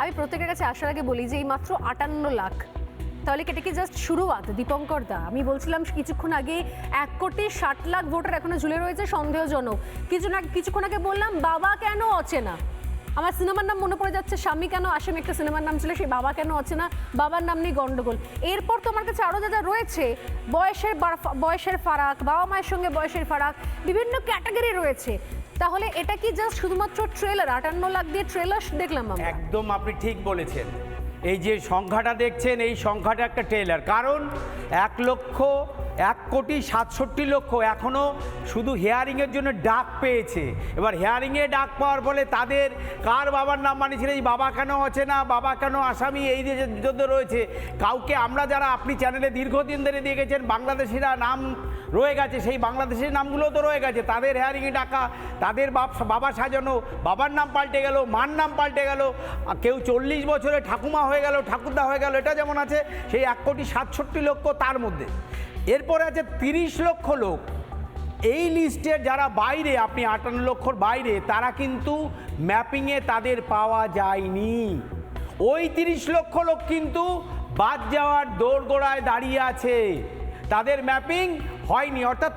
আমি প্রত্যেকের কাছে আসার আগে বলি যে এই মাত্র 58 লাখ, তাহলে এটা কি জাস্ট শুরুয়াত দীপঙ্কর দা? আমি বলছিলাম কিছুক্ষণ আগে 1,60,00,000 ভোটার এখনো ঝুলে রয়েছে সন্দেহজনক। কিছুক্ষণ আগে বললাম বাবা কেন অচেনা, আমার সিনেমার নাম মনে পড়ে যাচ্ছে স্বামী কেন আসেন, একটা সিনেমার নাম ছিল, সেই বাবা কেন অচেনা, বাবার নাম নিয়ে গন্ডগোল। এরপর তো আমার কাছে আরও যা যা রয়েছে, বয়সের ফারাক, বাবা মায়ের সঙ্গে বয়সের ফারাক, বিভিন্ন ক্যাটাগরি রয়েছে। তাহলে এটা কি জাস্ট শুধুমাত্র ট্রেলার? 58 লাখ দিয়ে ট্রেলার দেখলাম আমরা। একদম আপনি ঠিক বলেছেন। এই যে সংখ্যাটা দেখছেন, এই সংখ্যাটা একটা ট্রেলার। কারণ 1,67,00,000 এখনও শুধু হিয়ারিংয়ের জন্য ডাক পেয়েছে। এবার হিয়ারিংয়ে ডাক পাওয়ার ফলে তাদের কার বাবার নাম মানিয়েছিল, এই বাবা কেন অচেনা, বাবা কেন আসামি, এই যে যুদ্ধ রয়েছে, কাউকে আমরা যারা আপনি চ্যানেলে দীর্ঘদিন ধরে দিয়ে গেছেন বাংলাদেশিরা নাম রয়ে গেছে, সেই বাংলাদেশের নামগুলো তো রয়ে গেছে, তাদের হেয়ারিংয়ে ডাকা, তাদের বাবা সাজানো, বাবার নাম পাল্টে গেল, মার নাম পাল্টে গেল, কেউ 40 বছরে ঠাকুমা হয়ে গেল, ঠাকুরদা হয়ে গেল, এটা যেমন আছে সেই 1,67,00,000 তার মধ্যে। এরপরে আছে 30 লক্ষ লোক এই লিস্টের যারা বাইরে, আপনি 58 লক্ষর বাইরে, তারা কিন্তু ম্যাপিংয়ে তাদের পাওয়া যায়নি। ওই 30 লক্ষ লোক কিন্তু বাদ যাওয়ার দোরগোড়ায় দাঁড়িয়ে আছে, তাদের ম্যাপিং হয়নি। অর্থাৎ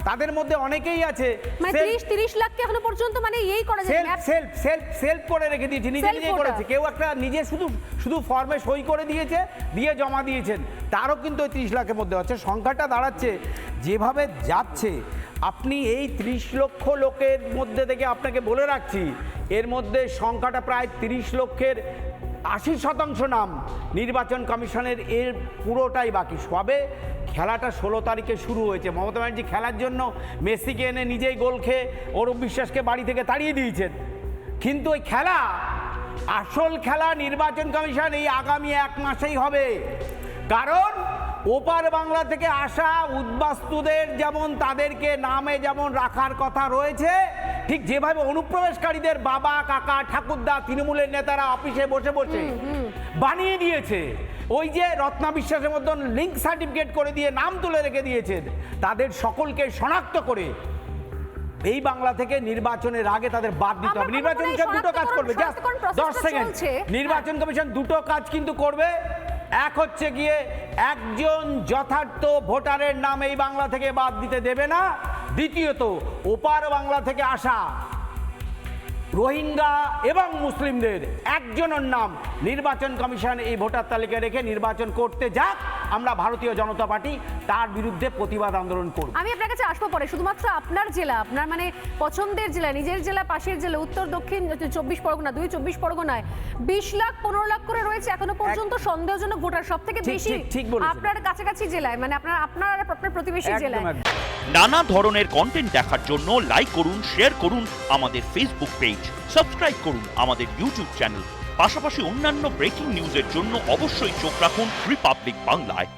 তাদের মধ্যে অনেকেই আছে মানে 30 লাখকে এখনো পর্যন্ত মানে এই করা যায়, সেলফ করে রেখে দিয়েছে, নিজে করেছে। কেউ একটা নিজে শুধু ফর্মে সই করে দিয়েছে, দিয়ে জমা দিয়েছেন, তারও কিন্তু ওই 30 লাখের মধ্যে আছে। সংখ্যাটা দাঁড়াচ্ছে যেভাবে যাচ্ছে, আপনি এই 30 লক্ষ লোকের মধ্যে থেকে আপনাকে বলে রাখছি, এর মধ্যে সংখ্যাটা প্রায় 30 লক্ষের 80% নাম নির্বাচন কমিশনের এর পুরোটাই বাকি। সবে খেলাটা 16 তারিখে শুরু হয়েছে। মমতা ব্যানার্জি খেলার জন্য মেসিকে এনে নিজেই গোল খেয়ে অরূপ বিশ্বাসকে বাড়ি থেকে তাড়িয়ে দিয়েছেন, কিন্তু ওই খেলা, আসল খেলা নির্বাচন কমিশন এই আগামী 1 মাসেই হবে। কারণ ওপার বাংলা থেকে আসা উদ্বাস্তুদের যেমন তাদেরকে নামে যেমন রাখার কথা রয়েছে, ঠিক যেভাবে অনুপ্রবেশকারীদের বাবা, কাকা, ঠাকুরদা, তৃণমূলের নেতারা অফিসে বসে বসে বানিয়ে দিয়েছে, ওই যে রত্না বিশ্বাসের মতন লিঙ্ক সার্টিফিকেট করে দিয়ে নাম তুলে রেখে দিয়েছেন, তাদের সকলকে শনাক্ত করে এই বাংলা থেকে নির্বাচনের আগে তাদের বাদ দিতে হবে। নির্বাচন কমিশন দুটো কাজ করবে, জাস্ট 10 সেকেন্ড। নির্বাচন কমিশন দুটো কাজ কিন্তু করবে। এক হচ্ছে গিয়ে একজন যথার্থ ভোটারের নাম এই বাংলা থেকে বাদ দিতে দেবে না। দ্বিতীয়ত, ওপার বাংলা থেকে আসা রোহিঙ্গা এবং মুসলিমদের একজনের নাম নির্বাচন কমিশন এই ভোটার তালিকায় রেখে নির্বাচন করতে যাক, আমরা ভারতীয় জনতা পার্টি তার বিরুদ্ধে প্রতিবাদ আন্দোলন করব। আমি আপনার কাছে আসবো পরে। শুধুমাত্র আপনার জেলা, আপনার মানে পছন্দের জেলা, নিজের জেলা, পাশের জেলা, উত্তর দক্ষিণ 24 পরগনা, 24 পরগনায় 20 লাখ 15 লাখ করে রয়েছে এখনো পর্যন্ত সন্দেহজনক ভোটার। সব থেকে বেশি আপনার কাছাকাছি জেলায়, মানে আপনার প্রতিবেশী জেলায়। নানা ধরনের কন্টেন্ট দেখার জন্য লাইক করুন, শেয়ার করুন আমাদের ফেসবুক পেজ, সাবস্ক্রাইব করুন আমাদের ইউটিউব চ্যানেল। পাশাপাশি অন্যান্য ব্রেকিং নিউজের জন্য অবশ্যই চোখ রাখুন রিপাবলিক বাংলায়।